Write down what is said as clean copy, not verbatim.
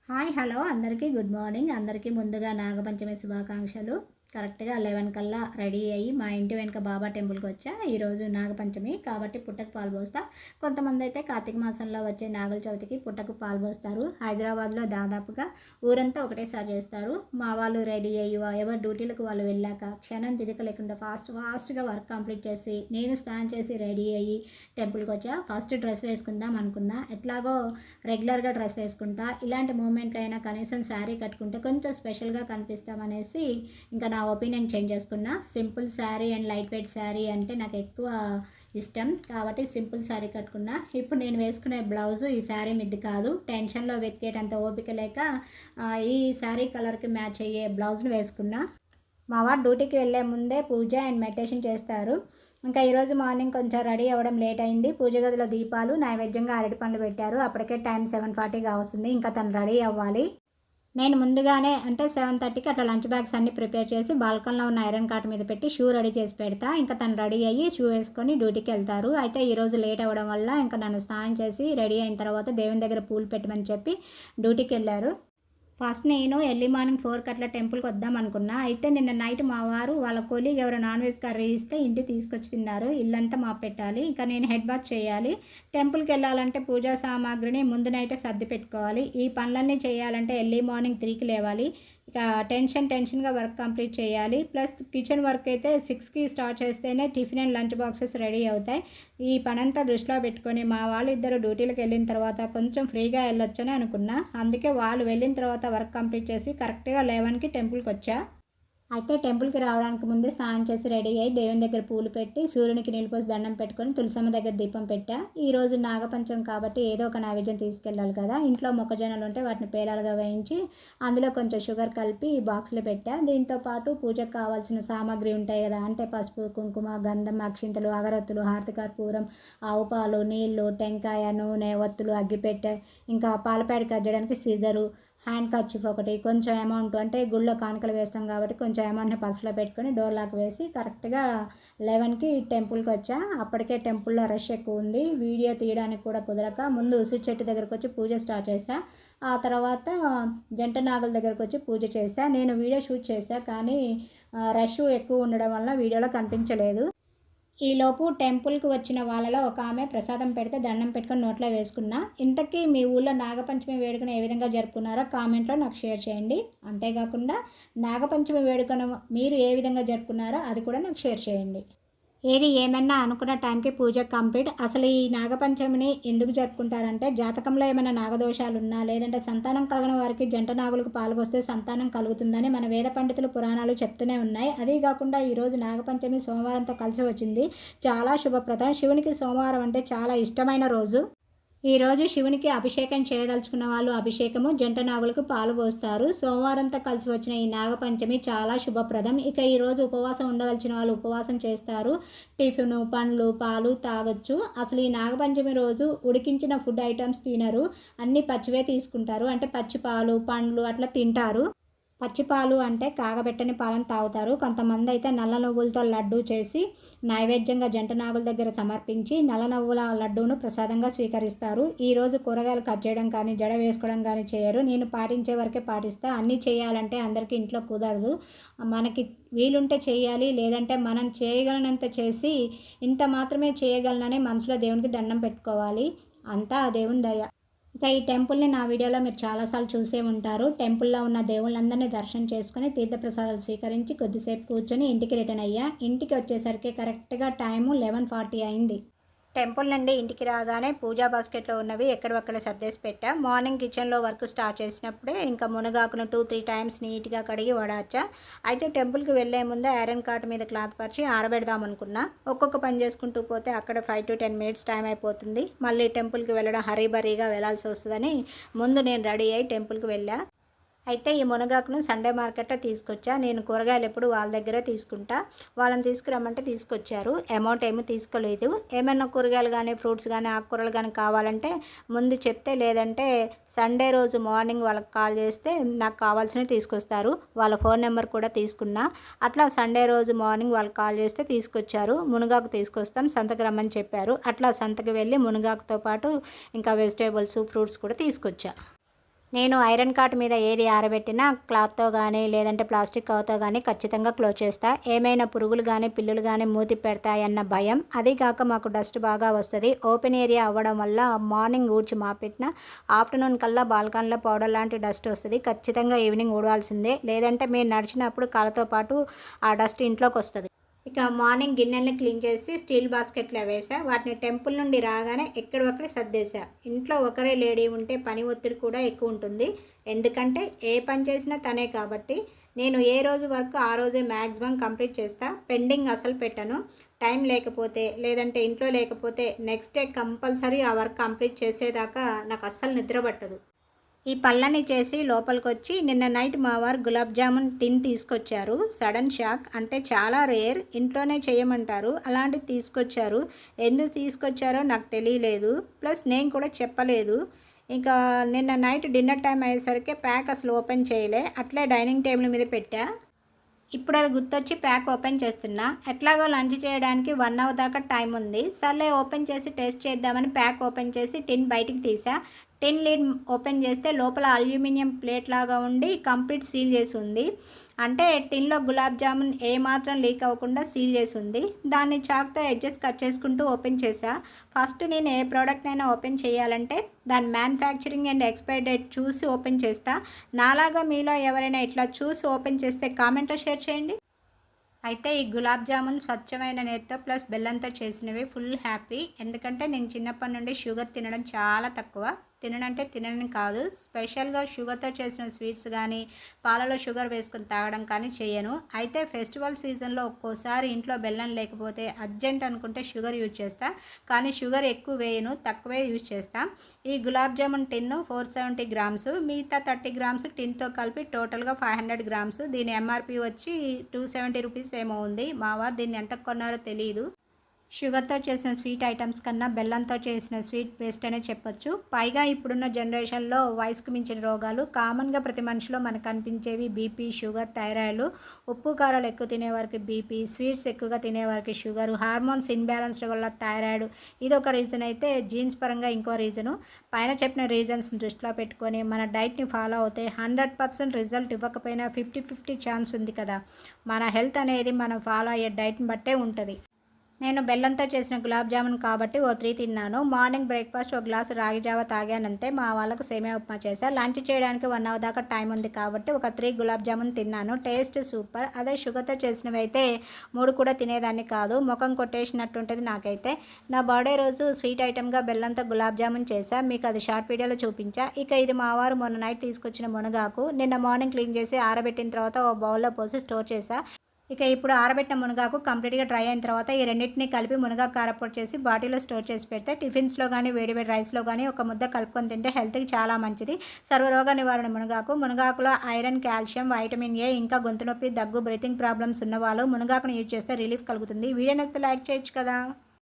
Hi hello అందరికీ good morning. అందరికీ ముందుగా నాగపంచమి శుభాకాంక్షలు. కరెక్ట్‌గా 11 కల్లా రెడీ అయ్యి మా ఇంటి వెనక బాబా టెంపుల్‌కి వచ్చా. ఈరోజు నాగపంచమి కాబట్టి పుట్టకు పాలు పోస్తా. కొంతమందైతే కార్తీక మాసంలో వచ్చే నాగుల చవితికి పుట్టకు పాలు పోస్తారు. హైదరాబాద్‌లో దాదాపుగా ఊరంతా ఒకటేసారి చేస్తారు. మా వాళ్ళు రెడీ అయ్యి ఎవరి డ్యూటీలకు వాళ్ళు వెళ్ళాక క్షణం తిరగ లేకుండా ఫాస్ట్‌గా వర్క్ కంప్లీట్ చేసి నేను స్నానం చేసి రెడీ అయ్యి టెంపుల్‌కి వచ్చా. ఫస్ట్ డ్రెస్ వేసుకుందాం అనుకున్నా. ఎట్లాగో రెగ్యులర్‌గా డ్రెస్ వేసుకుంటా. ఇలాంటి మూమెంట్‌లో అయినా కనీసం శారీ కట్టుకుంటే కొంచెం స్పెషల్‌గా కనిపిస్తామనేసి ఇంకా నా ఒపీనియన్ చేంజ్ చేసుకున్నా. Simple sari and light weight sari అంటే నాకు ఎక్కువ ఇష్టం కాబట్టి సింపుల్ శారీ కట్టుకున్నా. ఇప్పుడు నేను వేసుకునే బ్లౌజు ఈ శారీ మిద్ది కాదు. టెన్షన్‌లో వెతికేటంత ఓపిక లేక ఈ శారీ కలర్‌కి మ్యాచ్ అయ్యే బ్లౌజ్‌ని వేసుకున్నా. మా వారు డ్యూటీకి వెళ్ళే ముందే పూజ అండ్ మెడిటేషన్ చేస్తారు. ఇంకా ఈరోజు మార్నింగ్ కొంచెం రెడీ అవ్వడం లేట్ అయింది. పూజ గదిలో దీపాలు నైవేద్యంగా అరటి పండ్లు పెట్టారు. అప్పటికే టైం 7:40 కావస్తుంది. ఇంకా తను రెడీ అవ్వాలి. నేను ముందుగానే అంటే 7:30కి అట్లా లంచ్ బ్యాగ్స్ అన్నీ ప్రిపేర్ చేసి బాల్కనీలో ఉన్న ఐరన్ కాట్ మీద పెట్టి షూ రెడీ చేసి పెడతా. ఇంకా తను రెడీ అయ్యి షూ వేసుకొని డ్యూటీకి వెళ్తారు. అయితే ఈరోజు లేట్ అవ్వడం వల్ల ఇంకా నన్ను స్నానం చేసి రెడీ అయిన తర్వాత దేవుని దగ్గర పూలు పెట్టమని చెప్పి డ్యూటీకి వెళ్ళారు. ఫస్ట్ నేను ఎర్లీ మార్నింగ్ 4కి అట్లా టెంపుల్కి వద్దాం అనుకున్నా. అయితే నిన్న నైట్ మా వారు వాళ్ళ కొలీగ్ ఎవరో నాన్ వెజ్ కర్రీ ఇస్తే ఇంటికి తీసుకొచ్చి తిన్నారు. ఇల్లంతా పెట్టాలి. ఇక నేను హెడ్ బాత్ చేయాలి. టెంపుల్కి వెళ్ళాలంటే పూజా సామాగ్రిని ముందు నైటే సర్ది పెట్టుకోవాలి. ఈ పనులన్నీ చేయాలంటే ఎర్లీ మార్నింగ్ 3కి లేవాలి. ఇక టెన్షన్గా వర్క్ కంప్లీట్ చేయాలి. ప్లస్ కిచెన్ వర్క్ అయితే 6కి స్టార్ట్ చేస్తేనే tiffin and lunch boxes ready అవుతాయి. ఈ పనంతా దృష్టిలో పెట్టుకొని మా వాళ్ళిద్దరు డ్యూటీలకు వెళ్ళిన తర్వాత కొంచెం ఫ్రీగా వెళ్ళొచ్చని అనుకున్నా. అందుకే వాళ్ళు వెళ్ళిన తర్వాత వర్క్ కంప్లీట్ చేసి కరెక్ట్గా 11కి టెంపుల్కి వచ్చా. అయితే టెంపుల్కి రావడానికి ముందే స్నానం చేసి రెడీ అయ్యి దేవుని దగ్గర పూలు పెట్టి సూర్యునికి నీళ్ళు పోసి దండం పెట్టుకొని తులసమ్మ దగ్గర దీపం పెట్టా. ఈరోజు నాగపంచమి కాబట్టి ఏదో ఒక నైవేద్యం తీసుకెళ్ళాలి కదా. ఇంట్లో మొక్కజొన్నలు ఉంటే వాటిని పేలాలుగా వేయించి అందులో కొంచెం షుగర్ కలిపి బాక్స్లో పెట్టా. దీంతోపాటు పూజకు కావాల్సిన సామాగ్రి ఉంటాయి కదా, అంటే పసుపు, కుంకుమ, గంధం, అక్షింతలు, అగరొత్తులు, హారతి కర్పూరం, ఆవు పాలు, నీళ్లు, టెంకాయ, నూనె, ఒత్తులు, అగ్గిపెట్టె, ఇంకా పాలపేడ కట్టడానికి సీజరు, హ్యాండ్ కర్చీఫ్ ఒకటి, కొంచెం అమౌంట్ అంటే గుళ్ళో కానుకలు వేస్తాం కాబట్టి కొంచెం అమౌంట్ని పర్సులో పెట్టుకొని డోర్ లాక్ వేసి కరెక్ట్గా 11కి టెంపుల్కి వచ్చా. అప్పటికే టెంపుల్లో రష్ ఎక్కువ ఉంది. వీడియో తీయడానికి కూడా కుదరక ముందు ఉసిరి చెట్టు దగ్గరకు వచ్చి పూజ స్టార్ట్ చేశా. ఆ తర్వాత జంట నాగుల దగ్గరకు వచ్చి పూజ చేశా. నేను వీడియో షూట్ చేశా కానీ రష్ ఎక్కువ ఉండడం వల్ల వీడియోలో కనిపించలేదు. ఈలోపు టెంపుల్కి వచ్చిన వాళ్ళలో ఒక ఆమె ప్రసాదం పెడితే దండం పెట్టుకొని నోట్లో వేసుకున్నా. ఇంతకీ మీ ఊళ్ళో నాగపంచమి వేడుకను ఏ విధంగా జరుపుకున్నారో కామెంట్లో నాకు షేర్ చేయండి. అంతేకాకుండా నాగపంచమి వేడుకను మీరు ఏ విధంగా జరుపుకున్నారో అది కూడా నాకు షేర్ చేయండి. ఏది ఏమన్నా అనుకున్న టైంకి పూజ కంప్లీట్. అసలు ఈ నాగపంచమిని ఎందుకు జరుపుకుంటారంటే జాతకంలో ఏమైనా నాగదోషాలున్నా లేదంటే సంతానం కలగని వారికి జంట నాగులకు పాల్గొస్తే సంతానం కలుగుతుందని మన వేద పండితులు పురాణాలు చెప్తూనే ఉన్నాయి. అదే కాకుండా ఈరోజు నాగపంచమి సోమవారంతో కలిసి వచ్చింది. చాలా శుభప్రదం. శివునికి సోమవారం అంటే చాలా ఇష్టమైన రోజు. ఈరోజు శివునికి అభిషేకం చేయదలుచుకున్న వాళ్ళు అభిషేకము, జంట నాగులకు పాలు పోస్తారు. సోమవారంతో కలిసి వచ్చిన ఈ నాగపంచమి చాలా శుభప్రదం. ఇక ఈరోజు ఉపవాసం ఉండదలిచిన వాళ్ళు ఉపవాసం చేస్తారు. టిఫిను, పండ్లు, పాలు తాగొచ్చు. అసలు ఈ నాగపంచమి రోజు ఉడికించిన ఫుడ్ ఐటమ్స్ తినరు. అన్నీ పచ్చివే తీసుకుంటారు. అంటే పచ్చి పాలు, పండ్లు అట్లా తింటారు. పచ్చిపాలు అంటే కాగబెట్టని పాలను తాగుతారు. కొంతమంది అయితే నల్ల నువ్వులతో లడ్డూ చేసి నైవేద్యంగా జంట నాగుల దగ్గర సమర్పించి నల్ల నువ్వుల లడ్డూను ప్రసాదంగా స్వీకరిస్తారు. ఈరోజు కూరగాయలు కట్ చేయడం కానీ జడ వేసుకోవడం కానీ చేయరు. నేను పాటించే వరకే పాటిస్తా. అన్నీ చేయాలంటే అందరికీ ఇంట్లో కుదరదు. మనకి వీలుంటే చేయాలి, లేదంటే మనం చేయగలనంత చేసి ఇంత మాత్రమే చేయగలనని మనసులో దేవునికి దండం పెట్టుకోవాలి. అంతా ఆ దేవుని దయ. ఇక ఈ టెంపుల్ని నా వీడియోలో మీరు చాలాసార్లు చూసే ఉంటారు. టెంపుల్లో ఉన్న దేవుళ్ళందరినీ దర్శనం చేసుకొని తీర్థప్రసాదాలు స్వీకరించి కొద్దిసేపు కూర్చొని ఇంటికి రిటర్న్ అయ్యా. ఇంటికి వచ్చేసరికి కరెక్ట్గా టైము 11:40 అయింది. టెంపుల్ నుండి ఇంటికి రాగానే పూజా బాస్కెట్లో ఉన్నవి ఎక్కడొక్కడ సర్దేసి పెట్టా. మార్నింగ్ కిచెన్లో వర్క్ స్టార్ట్ చేసినప్పుడే ఇంకా మునగాకును 2-3 టైమ్స్ నీట్గా కడిగి వడాచా. అయితే టెంపుల్కి వెళ్ళే ముందే ఐరన్ కాట్ మీద క్లాత్ పరిచి ఆరబెడదాం అనుకున్నా. ఒక్కొక్క పని చేసుకుంటూ పోతే అక్కడ 5 to 10 minutes టైం అయిపోతుంది. మళ్ళీ టెంపుల్కి వెళ్ళడం హరీబరీగా వెళ్ళాల్సి వస్తుందని ముందు నేను రెడీ అయ్యి టెంపుల్కి వెళ్ళా. అయితే ఈ మునగాకును సండే మార్కెట్లో తీసుకొచ్చా. నేను కూరగాయలు ఎప్పుడు వాళ్ళ దగ్గరే తీసుకుంటా. వాళ్ళని తీసుకురమ్మంటే తీసుకొచ్చారు. అమౌంట్ ఏమీ తీసుకోలేదు. ఏమైనా కూరగాయలు కానీ ఫ్రూట్స్ కానీ ఆకుకూరలు కానీ కావాలంటే ముందు చెప్తే, లేదంటే సండే రోజు మార్నింగ్ వాళ్ళకి కాల్ చేస్తే నాకు కావాల్సినవి తీసుకొస్తారు. వాళ్ళ ఫోన్ నెంబర్ కూడా తీసుకున్నా. అట్లా సండే రోజు మార్నింగ్ వాళ్ళకి కాల్ చేస్తే తీసుకొచ్చారు. మునగాకు తీసుకొస్తాం, సంతకు రమ్మని చెప్పారు. అట్లా సంతకు వెళ్ళి మునగాకుతో పాటు ఇంకా వెజిటేబుల్స్, ఫ్రూట్స్ కూడా తీసుకొచ్చా. నేను ఐరన్ కాట్ మీద ఏది ఆరబెట్టినా క్లాత్తో కానీ లేదంటే ప్లాస్టిక్ కవర్తో కానీ ఖచ్చితంగా క్లోజ్ చేస్తా. ఏమైనా పురుగులు కానీ పిల్లులు కానీ మూతి పెడతాయన్న భయం. అది కాక మాకు డస్ట్ బాగా వస్తుంది. ఓపెన్ ఏరియా అవ్వడం వల్ల మార్నింగ్ ఊడ్చి మాపెట్టిన ఆఫ్టర్నూన్ కల్లా బాల్కనీలో పౌడర్ లాంటి డస్ట్ వస్తుంది. ఖచ్చితంగా ఈవినింగ్ ఊడవాల్సిందే, లేదంటే మేము నడిచినప్పుడు కాళ్ళతో పాటు ఆ డస్ట్ ఇంట్లోకి వస్తుంది. ఇక మార్నింగ్ గిన్నెల్ని క్లీన్ చేసి స్టీల్ బాస్కెట్లో వేసా. వాటిని టెంపుల్ నుండి రాగానే ఎక్కడొక్కడే సర్దేసా. ఇంట్లో ఒకరే లేడీ ఉంటే పని ఒత్తిడి కూడా ఎక్కువ ఉంటుంది. ఎందుకంటే ఏ పని చేసినా తనే కాబట్టి నేను ఏ రోజు వర్క్ ఆ రోజే మ్యాక్సిమం కంప్లీట్ చేస్తా. పెండింగ్ అసలు పెట్టను. టైం లేకపోతే లేదంటే ఇంట్లో లేకపోతే నెక్స్ట్ డే కంపల్సరీ ఆ వర్క్ కంప్లీట్ చేసేదాకా నాకు అస్సలు నిద్ర పట్టదు. ఈ పళ్ళని చేసి లోపలికొచ్చి నిన్న నైట్ మా వారు గులాబ్ జామున్ టిన్ తీసుకొచ్చారు. సడన్ షాక్, అంటే చాలా రేర్, ఇంట్లోనే చేయమంటారు, అలాంటిది తీసుకొచ్చారు. ఎందుకు తీసుకొచ్చారో నాకు తెలియలేదు, ప్లస్ నేను కూడా చెప్పలేదు. ఇంకా నిన్న నైట్ డిన్నర్ టైం అయ్యేసరికి ప్యాక్ అసలు ఓపెన్ చేయలే, అట్లే డైనింగ్ టేబుల్ మీద పెట్టా. ఇప్పుడు అది గుర్తొచ్చి ప్యాక్ ఓపెన్ చేస్తున్నా. ఎట్లాగో లంచ్ చేయడానికి 1 అవర్ దాకా టైం ఉంది. సర్లే ఓపెన్ చేసి టేస్ట్ చేద్దామని ప్యాక్ ఓపెన్ చేసి టిన్ బయటికి తీసా. టిన్ లిడ్ ఓపెన్ చేస్తే లోపల అల్యూమినియం ప్లేట్ లాగా ఉండి కంప్లీట్ సీల్ చేసి ఉంది. అంటే టిన్లో గులాబ్ జామున్ ఏమాత్రం లీక్ అవ్వకుండా సీల్ చేసి ఉంది. దాన్ని చాక్తో ఎడ్జెస్ కట్ చేసుకుంటూ ఓపెన్ చేసా. ఫస్ట్ నేను ఏ ప్రోడక్ట్ అయినా ఓపెన్ చేయాలంటే దాని మ్యానుఫ్యాక్చరింగ్ అండ్ ఎక్స్పైరీ డేట్ చూసి ఓపెన్ చేస్తా. నాలాగా మీలో ఎవరైనా ఇట్లా చూసి ఓపెన్ చేస్తే కామెంట్లో షేర్ చేయండి. అయితే ఈ గులాబ్ జామున్ స్వచ్ఛమైన నేతితో ప్లస్ బెల్లంతో చేసినవి. ఫుల్ హ్యాపీ, ఎందుకంటే నేను చిన్నప్పటి నుండి షుగర్ తినడం చాలా తక్కువ. తిననంటే తినని కాదు, స్పెషల్గా షుగర్తో చేసిన స్వీట్స్ కానీ పాలలో షుగర్ వేసుకొని తాగడం కానీ చేయను. అయితే ఫెస్టివల్ సీజన్లో ఒక్కోసారి ఇంట్లో బెల్లం లేకపోతే అర్జెంట్ అనుకుంటే షుగర్ యూజ్ చేస్తా, కానీ షుగర్ ఎక్కువ వేయను, తక్కువే యూజ్ చేస్తా. ఈ గులాబ్ జామున్ టిన్ను 470 గ్రామ్స్, మిగతా 30 గ్రామ్స్ టిన్తో కలిపి టోటల్గా 500 గ్రామ్స్. దీని ఎంఆర్పి వచ్చి 270 రూపీస్ ఏమో ఉంది. మా వారు దీన్ని ఎంత కొన్నారో తెలియదు. షుగర్తో చేసిన స్వీట్ ఐటమ్స్ కన్నా బెల్లంతో చేసిన స్వీట్ బెస్ట్ అనే చెప్పొచ్చు. పైగా ఇప్పుడున్న జనరేషన్లో వయసుకు మించిన రోగాలు కామన్గా ప్రతి మనిషిలో మనకు కనిపించేవి బీపీ, షుగర్, థైరాయిడ్, ఉప్పు కారాలు ఎక్కువ తినేవారికి బీపీ, స్వీట్స్ ఎక్కువగా తినేవారికి షుగర్, హార్మోన్స్ ఇన్బ్యాలెన్స్డ్ వల్ల థైరాయిడ్, ఇది ఒక రీజన్ అయితే జీన్స్ పరంగా ఇంకో రీజను. పైన చెప్పిన రీజన్స్ని దృష్టిలో పెట్టుకొని మన డైట్ని ఫాలో అవుతే 100% రిజల్ట్ ఇవ్వకపోయినా 50-50 ఛాన్స్ ఉంది కదా. మన హెల్త్ అనేది మనం ఫాలో అయ్యే డైట్ని బట్టే ఉంటుంది. నేను బెల్లంతో చేసిన గులాబ్ జామున్ కాబట్టి 3 తిన్నాను. మార్నింగ్ బ్రేక్ఫాస్ట్ ఒక గ్లాసు రాగి జావ తాగానంతే. మా వాళ్ళకు సేమియా ఉప్మా చేశా. లంచ్ చేయడానికి 1 అవర్ దాకా టైం ఉంది కాబట్టి ఒక 3 గులాబ్ జామున్ తిన్నాను. Taste super. అదే షుగర్తో చేసినవి అయితే 3 కూడా తినేదాన్ని కాదు, ముఖం కొట్టేసినట్టుంటుంది నాకైతే. నా బర్త్డే రోజు స్వీట్ ఐటమ్గా బెల్లంతో గులాబ్ జామున్ చేశా, మీకు అది షార్ట్ వీడియోలో చూపించా. ఇక ఇది మా వారు మొన్న నైట్ తీసుకొచ్చిన మునగాకు, నిన్న మార్నింగ్ క్లీన్ చేసి ఆరబెట్టిన తర్వాత ఓ బౌల్లో పోసి స్టోర్ చేశా. ఇక ఇప్పుడు ఆరబెట్టిన మునగాకు కంప్లీట్గా డ్రై అయిన తర్వాత ఈ రెండింటిని కలిపి మునగాకు కారపొడి చేసి బాటిల్లో స్టోర్ చేసి పెడితే టిఫిన్స్లో కానీ వేడివేడి రైస్లో కానీ ఒక ముద్ద కలుపుకొని తింటే హెల్త్కి చాలా మంచిది. సర్వరోగ నివారణ మునగాకులో ఐరన్, కాల్షియం, వైటమిన్ ఏ, ఇంకా గొంతు నొప్పి, దగ్గు, బ్రీతింగ్ ప్రాబ్లమ్స్ ఉన్నవాళ్ళు మునగాకును యూజ్ చేస్తే రిలీఫ్ కలుగుతుంది. వీడియో నచ్చితే లైక్ చేయొచ్చు కదా.